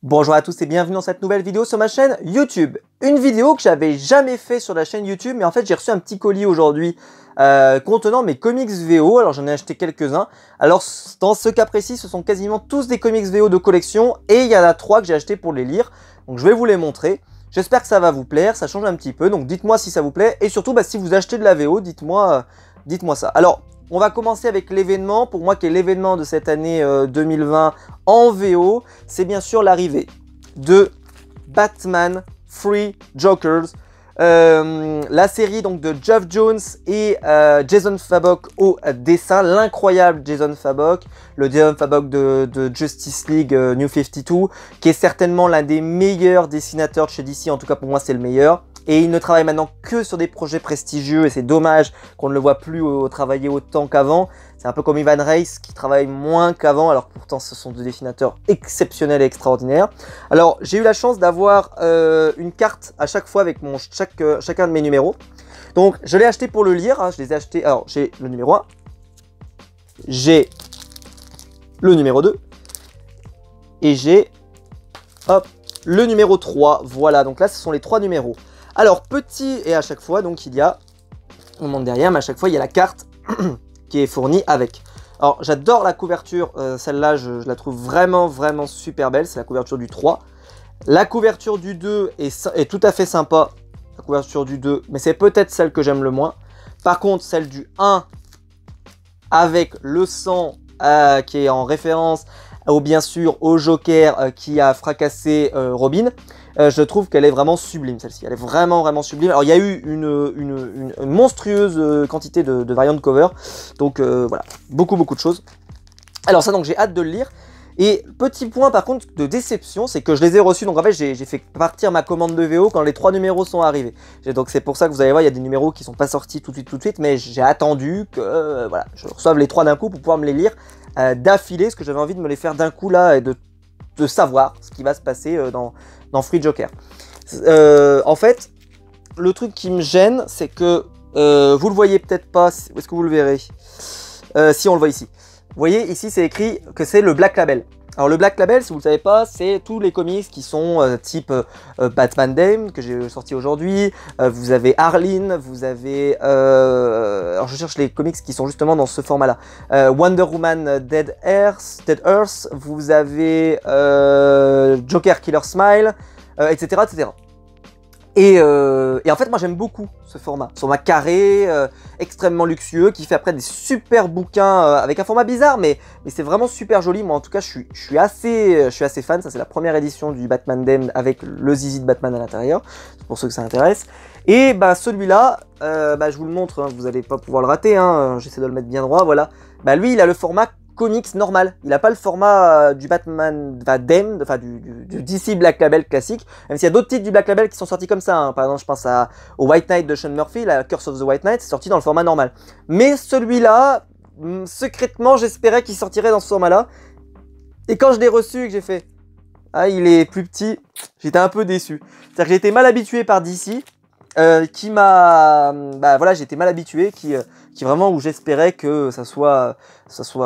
Bonjour à tous et bienvenue dans cette nouvelle vidéo sur ma chaîne YouTube. Une vidéo que j'avais jamais fait sur la chaîne YouTube, mais en fait j'ai reçu un petit colis aujourd'hui contenant mes comics VO. Alors j'en ai acheté quelques-uns. Alors dans ce cas précis, ce sont quasiment tous des comics VO de collection et il y en a 3 que j'ai acheté pour les lire. Donc je vais vous les montrer. J'espère que ça va vous plaire, ça change un petit peu. Donc dites-moi si ça vous plaît et surtout si vous achetez de la VO, dites-moi ça. Alors on va commencer avec l'événement, pour moi qui est l'événement de cette année 2020 en VO, c'est bien sûr l'arrivée de Batman Free Jokers, la série donc de Geoff Johns et Jason Fabok au dessin, l'incroyable Jason Fabok, le Jason Fabok de Justice League New 52, qui est certainement l'un des meilleurs dessinateurs de chez DC, en tout cas pour moi c'est le meilleur. Et il ne travaille maintenant que sur des projets prestigieux et c'est dommage qu'on ne le voit plus travailler autant qu'avant. C'est un peu comme Ivan Reis qui travaille moins qu'avant, alors pourtant ce sont deux dessinateurs exceptionnels et extraordinaires. Alors j'ai eu la chance d'avoir une carte à chaque fois avec chacun de mes numéros. Donc je l'ai acheté pour le lire, hein, je les ai achetés. Alors j'ai le numéro 1, j'ai le numéro 2 et j'ai le numéro 3. Voilà, donc là ce sont les 3 numéros. Alors petit, et à chaque fois donc il y a, on monte derrière, mais à chaque fois il y a la carte qui est fournie avec. Alors j'adore la couverture, celle-là je la trouve vraiment super belle, c'est la couverture du 3. La couverture du 2 est tout à fait sympa, la couverture du 2, mais c'est peut-être celle que j'aime le moins. Par contre celle du 1 avec le sang qui est en référence bien sûr au Joker qui a fracassé Robin, je trouve qu'elle est vraiment sublime celle-ci, elle est vraiment sublime. Alors il y a eu une monstrueuse quantité de variantes de cover, donc voilà, beaucoup de choses. Alors ça, donc j'ai hâte de le lire. Et petit point par contre de déception, c'est que je les ai reçus, donc en fait j'ai fait partir ma commande de VO quand les 3 numéros sont arrivés. Donc c'est pour ça que vous allez voir, il y a des numéros qui sont pas sortis tout de suite, mais j'ai attendu que voilà, je reçoive les 3 d'un coup pour pouvoir me les lire d'affilée, parce que j'avais envie de me les faire d'un coup là et de savoir ce qui va se passer dans Free Joker. En fait, le truc qui me gêne, c'est que vous le voyez peut-être pas, où est-ce que vous le verrez? Si on le voit ici. Vous voyez, ici c'est écrit que c'est le Black Label. Alors le Black Label, si vous ne le savez pas, c'est tous les comics qui sont type Batman Damned, que j'ai sorti aujourd'hui. Vous avez Arline, vous avez... alors je cherche les comics qui sont justement dans ce format-là. Wonder Woman Dead Earth, vous avez Joker Killer Smile, etc. Et en fait, moi j'aime beaucoup ce format carré, extrêmement luxueux, qui fait après des super bouquins avec un format bizarre, mais c'est vraiment super joli. Moi en tout cas, je suis assez fan. Ça c'est la première édition du Batman Damned avec le zizi de Batman à l'intérieur, pour ceux que ça intéresse. Et bah celui-là, je vous le montre, hein, vous n'allez pas pouvoir le rater, hein, j'essaie de le mettre bien droit, voilà. Bah lui, il a le format comics normal, il n'a pas le format du Batman Damned, enfin du DC Black Label classique, même s'il y a d'autres titres du Black Label qui sont sortis comme ça, hein. Par exemple je pense au White Knight de Sean Murphy, la Curse of the White Knight, c'est sorti dans le format normal. Mais celui-là, secrètement j'espérais qu'il sortirait dans ce format-là, et quand je l'ai reçu et que j'ai fait « Ah, il est plus petit », j'étais un peu déçu. C'est-à-dire que j'ai été mal habitué par DC, qui m'a... voilà, j'ai été mal habitué, qui vraiment où j'espérais que ça soit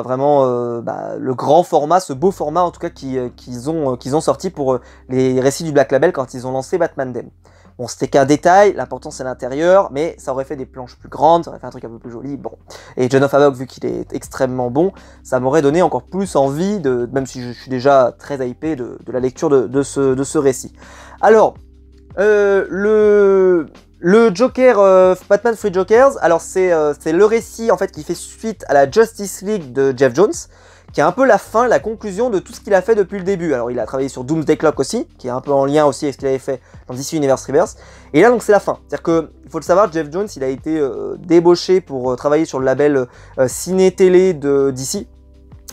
vraiment le grand format, ce beau format en tout cas qu'ils ont sorti pour les récits du Black Label quand ils ont lancé Batman Damned. Bon, c'était qu'un détail, l'important c'est l'intérieur, mais ça aurait fait des planches plus grandes, ça aurait fait un truc un peu plus joli, bon. Et Jason Fabok, vu qu'il est extrêmement bon, ça m'aurait donné encore plus envie, même si je suis déjà très hypé de la lecture de ce récit. Alors, le Joker, Batman Free Jokers, alors c'est le récit en fait qui fait suite à la Justice League de Geoff Johns, qui est un peu la fin, la conclusion de tout ce qu'il a fait depuis le début. Alors il a travaillé sur Doomsday Clock aussi, qui est un peu en lien aussi avec ce qu'il avait fait dans DC Universe Reverse. Et là donc c'est la fin, c'est-à-dire que, il faut le savoir, Geoff Johns il a été débauché pour travailler sur le label ciné-télé de DC.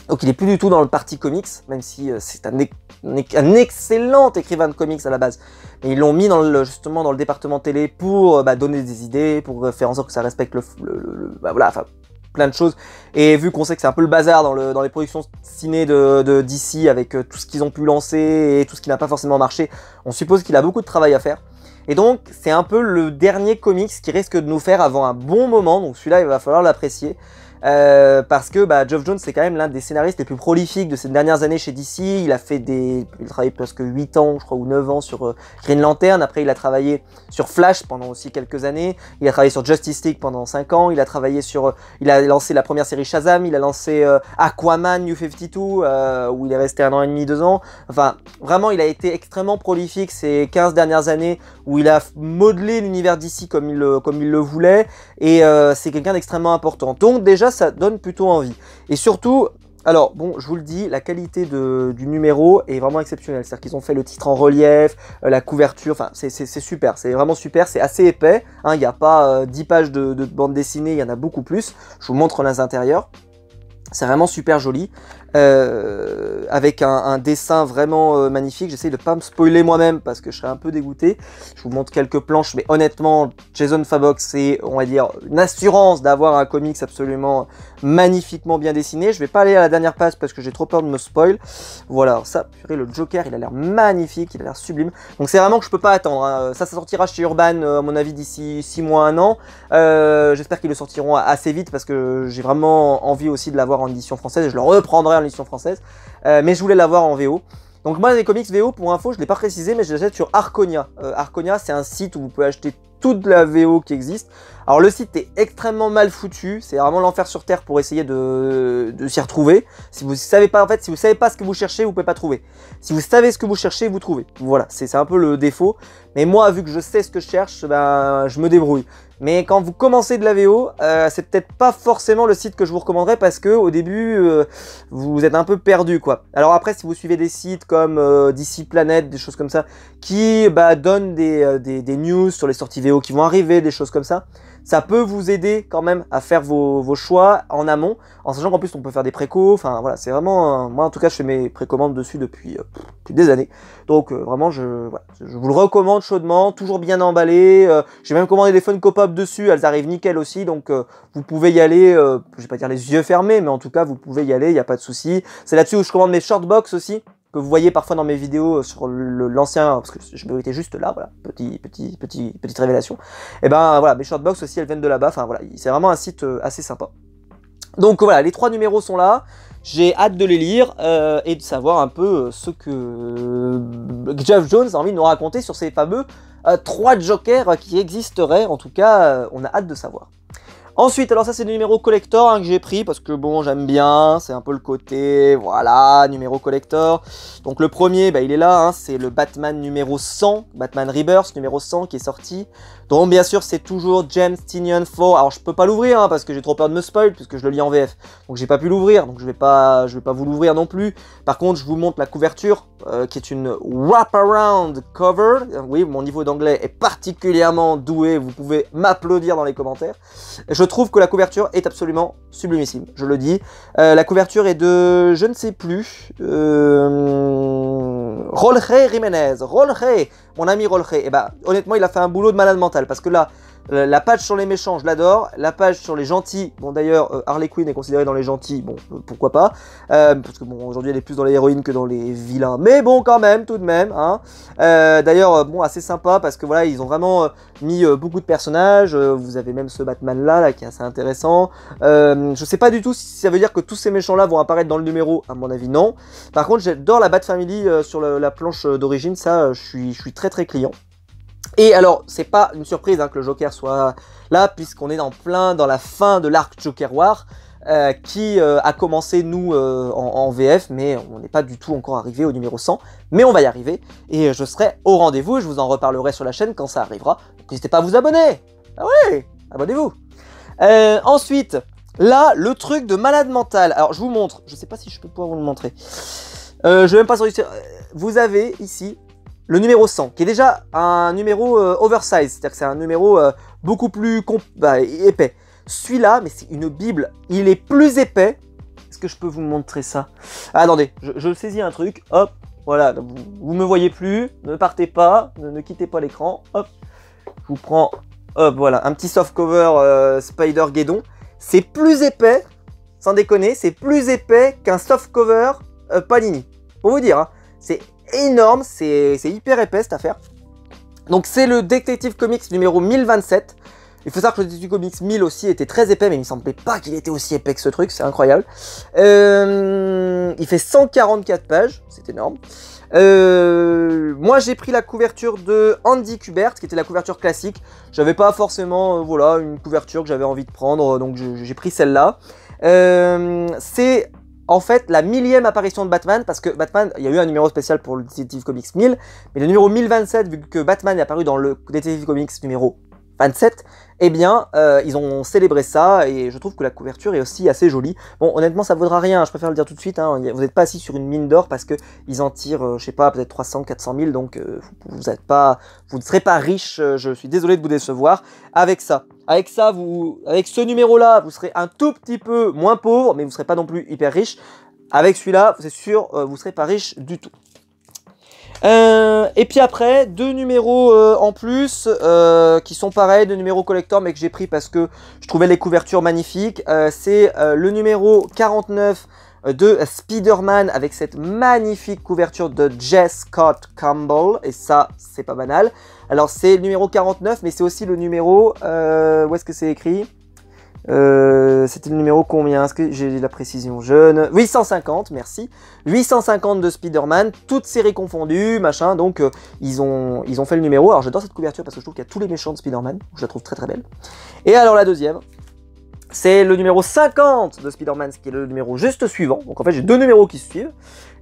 Donc il est plus du tout dans le parti comics, même si c'est un excellent écrivain de comics à la base. Mais ils l'ont mis justement dans le département télé pour donner des idées, pour faire en sorte que ça respecte voilà, enfin plein de choses. Et vu qu'on sait que c'est un peu le bazar dans les productions ciné de DC avec tout ce qu'ils ont pu lancer et tout ce qui n'a pas forcément marché, on suppose qu'il a beaucoup de travail à faire. Et donc c'est un peu le dernier comics qui risque de nous faire avant un bon moment, donc celui-là il va falloir l'apprécier. parce que Geoff Johns c'est quand même l'un des scénaristes les plus prolifiques de ces dernières années chez DC. Il a travaillé presque 8 ans, je crois, ou 9 ans sur Green Lantern. Après, il a travaillé sur Flash pendant aussi quelques années. Il a travaillé sur Justice League pendant 5 ans. Il a travaillé sur, il a lancé la première série Shazam. Il a lancé Aquaman New 52, où il est resté 1 an et demi, 2 ans. Enfin, vraiment, il a été extrêmement prolifique ces 15 dernières années, où il a modelé l'univers DC comme il le voulait. Et c'est quelqu'un d'extrêmement important. Donc déjà, ça donne plutôt envie. Et surtout, alors bon, je vous le dis, la qualité du numéro est vraiment exceptionnelle. C'est-à-dire qu'ils ont fait le titre en relief, la couverture, enfin c'est super, c'est vraiment super, c'est assez épais. Hein, il n'y a pas 10 pages de bande dessinée, il y en a beaucoup plus. Je vous montre les intérieurs. C'est vraiment super joli, avec un dessin vraiment magnifique. J'essaie de pas me spoiler moi-même parce que je serais un peu dégoûté. Je vous montre quelques planches, mais honnêtement, Jason Fabok, c'est, on va dire, une assurance d'avoir un comics absolument magnifiquement bien dessiné. Je vais pas aller à la dernière page parce que j'ai trop peur de me spoil. Voilà, alors ça, purée, le Joker, il a l'air magnifique, il a l'air sublime. Donc c'est vraiment que je peux pas attendre, hein. Ça sortira chez Urban, à mon avis, d'ici 6 mois, 1 an. J'espère qu'ils le sortiront assez vite parce que j'ai vraiment envie aussi de l'avoir en édition française et je le reprendrai en édition française, mais je voulais l'avoir en VO. Donc moi les comics VO, pour info, je ne l'ai pas précisé, mais je les achète sur Arconia. Arconia, c'est un site où vous pouvez acheter toute la VO qui existe. Alors le site est extrêmement mal foutu, c'est vraiment l'enfer sur terre pour essayer de s'y retrouver. Si vous savez pas, en fait, si vous savez pas ce que vous cherchez, vous pouvez pas trouver. Si vous savez ce que vous cherchez, vous trouvez. Voilà, c'est un peu le défaut. Mais moi, vu que je sais ce que je cherche, je me débrouille. Mais quand vous commencez de la VO, c'est peut-être pas forcément le site que je vous recommanderais parce que au début, vous êtes un peu perdu, quoi. Alors après, si vous suivez des sites comme DC Planet, des choses comme ça, qui donnent des news sur les sorties VO qui vont arriver, des choses comme ça peut vous aider quand même à faire vos choix en amont, en sachant qu'en plus on peut faire des précos. Enfin voilà, c'est vraiment, moi en tout cas je fais mes précommandes dessus depuis des années, donc vraiment je vous le recommande chaudement, toujours bien emballé. J'ai même commandé des Funko Pop dessus, elles arrivent nickel aussi, donc vous pouvez y aller, je vais pas dire les yeux fermés, mais en tout cas vous pouvez y aller, il n'y a pas de souci. C'est là-dessus où je commande mes shortbox aussi, que vous voyez parfois dans mes vidéos sur l'ancien, parce que je me mettais juste là, voilà, petite révélation. Et voilà, mes shortbox aussi, elles viennent de là-bas, enfin voilà, c'est vraiment un site assez sympa. Donc voilà, les 3 numéros sont là, j'ai hâte de les lire et de savoir un peu ce que Geoff Johns a envie de nous raconter sur ces fameux 3 Jokers qui existeraient. En tout cas, on a hâte de savoir. Ensuite, alors ça c'est le numéro collector que j'ai pris parce que bon, j'aime bien, c'est un peu le côté, voilà, numéro collector. Donc le premier, il est là, hein, c'est le Batman numéro 100, Batman Rebirth numéro 100 qui est sorti. Donc bien sûr, c'est toujours James Tynion 4. Alors je peux pas l'ouvrir parce que j'ai trop peur de me spoil puisque je le lis en VF. Donc j'ai pas pu l'ouvrir, donc je vais pas vous l'ouvrir non plus. Par contre, je vous montre la couverture qui est une wraparound cover. Oui, mon niveau d'anglais est particulièrement doué, vous pouvez m'applaudir dans les commentaires. Je trouve que la couverture est absolument sublimissime, je le dis. La couverture est de, je ne sais plus, Jorge Jiménez, mon ami Jorge. Et honnêtement, il a fait un boulot de malade mental parce que là, la page sur les méchants, je l'adore. La page sur les gentils, bon d'ailleurs, Harley Quinn est considérée dans les gentils, bon, pourquoi pas. Parce que bon, aujourd'hui, elle est plus dans les héroïnes que dans les vilains. Mais bon, quand même, tout de même. Hein. D'ailleurs, bon, assez sympa parce que voilà, ils ont vraiment mis beaucoup de personnages. Vous avez même ce Batman-là, qui est assez intéressant. Je sais pas du tout si ça veut dire que tous ces méchants-là vont apparaître dans le numéro. À mon avis, non. Par contre, j'adore la Bat Family sur la planche d'origine. Ça, je suis très très client. Et alors, c'est pas une surprise que le Joker soit là, puisqu'on est dans la fin de l'arc Joker War, qui a commencé, nous, en VF, mais on n'est pas du tout encore arrivé au numéro 100, mais on va y arriver, et je serai au rendez-vous, et je vous en reparlerai sur la chaîne quand ça arrivera. N'hésitez pas à vous abonner. Ah oui, abonnez-vous. Ensuite, là, le truc de malade mental. Alors, je vous montre, je sais pas si je peux pouvoir vous le montrer. Je vais même pas sortir. Vous avez ici le numéro 100, qui est déjà un numéro oversize, c'est-à-dire que c'est un numéro beaucoup plus épais. Celui-là, mais c'est une bible, il est plus épais. Est-ce que je peux vous montrer ça? Attendez, je saisis un truc, hop, voilà, vous me voyez plus, ne partez pas, ne quittez pas l'écran, hop, je vous prends, hop, voilà, un petit soft cover Spider-Geddon. C'est plus épais, sans déconner, c'est plus épais qu'un soft cover Panini. Pour vous dire, hein, c'est énorme, c'est hyper épais cette affaire. Donc c'est le Detective Comics numéro 1027. Il faut savoir que le Detective Comics 1000 aussi était très épais, mais il me semblait pas qu'il était aussi épais que ce truc, c'est incroyable. Il fait 144 pages, c'est énorme. Moi j'ai pris la couverture de Andy Kubert, qui était la couverture classique. J'avais pas forcément voilà, une couverture que j'avais envie de prendre, donc j'ai pris celle-là. C'est en fait la 1000e apparition de Batman, parce que Batman, il y a eu un numéro spécial pour le Detective Comics 1000, mais le numéro 1027, vu que Batman est apparu dans le Detective Comics numéro 27, eh bien, ils ont célébré ça, et je trouve que la couverture est aussi assez jolie. Bon, honnêtement, ça vaudra rien, je préfère le dire tout de suite, hein, vous n'êtes pas assis sur une mine d'or, parce que ils en tirent, je sais pas, peut-être 300, 400 000, donc vous ne serez pas riche, je suis désolé de vous décevoir avec ça. Avec ça, avec ce numéro-là, vous serez un tout petit peu moins pauvre, mais vous ne serez pas non plus hyper riche. Avec celui-là, c'est sûr, vous ne serez pas riche du tout. Et puis après, 2 numéros en plus, qui sont pareils, 2 numéros collector, mais que j'ai pris parce que je trouvais les couvertures magnifiques. C'est le numéro 49 de Spider-Man avec cette magnifique couverture de Jess Scott Campbell, et ça, c'est pas banal. Alors c'est le numéro 49, mais c'est aussi le numéro, où est-ce que c'est écrit ? C'était le numéro combien? Est-ce que j'ai la précision? 850, merci. 850 de Spider-Man, toutes séries confondues, machin, donc ils ont fait le numéro. Alors j'adore cette couverture parce que je trouve qu'il y a tous les méchants de Spider-Man, je la trouve très très belle. Et alors la deuxième, c'est le numéro 50 de Spider-Man, ce qui est le numéro juste suivant. Donc en fait j'ai 2 numéros qui se suivent.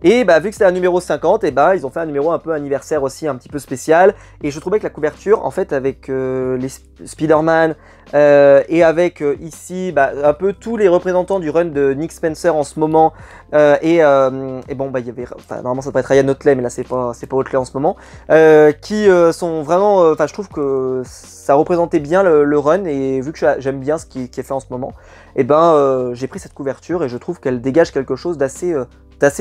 Et bah vu que c'était un numéro 50, et bah ils ont fait un numéro un peu anniversaire aussi, un petit peu spécial. Et je trouvais que la couverture, en fait, avec les Spider-Man et avec ici un peu tous les représentants du run de Nick Spencer en ce moment, et bon bah il y avait, normalement ça devrait être Ryan Otley, mais là c'est pas Otley en ce moment, qui sont vraiment, je trouve que ça représentait bien le run, et vu que j'aime bien ce qui est fait en ce moment, et ben j'ai pris cette couverture et je trouve qu'elle dégage quelque chose d'assez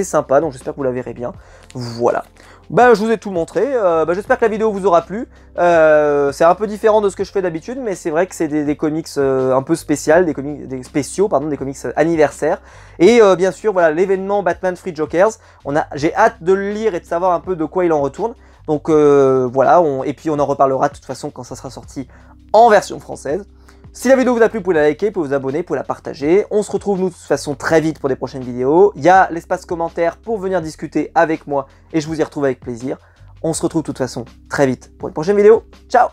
sympa, donc j'espère que vous la verrez bien. Voilà. Je vous ai tout montré, j'espère que la vidéo vous aura plu. C'est un peu différent de ce que je fais d'habitude, mais c'est vrai que c'est des comics un peu spéciaux, des comics anniversaires. Et bien sûr, voilà, l'événement Batman Free Jokers, j'ai hâte de le lire et de savoir un peu de quoi il en retourne. Donc voilà, et puis on en reparlera de toute façon quand ça sera sorti en version française. Si la vidéo vous a plu, vous pouvez la liker, vous pouvez vous abonner, vous pouvez la partager. On se retrouve nous de toute façon très vite pour des prochaines vidéos. Il y a l'espace commentaire pour venir discuter avec moi et je vous y retrouve avec plaisir. On se retrouve de toute façon très vite pour une prochaine vidéo. Ciao!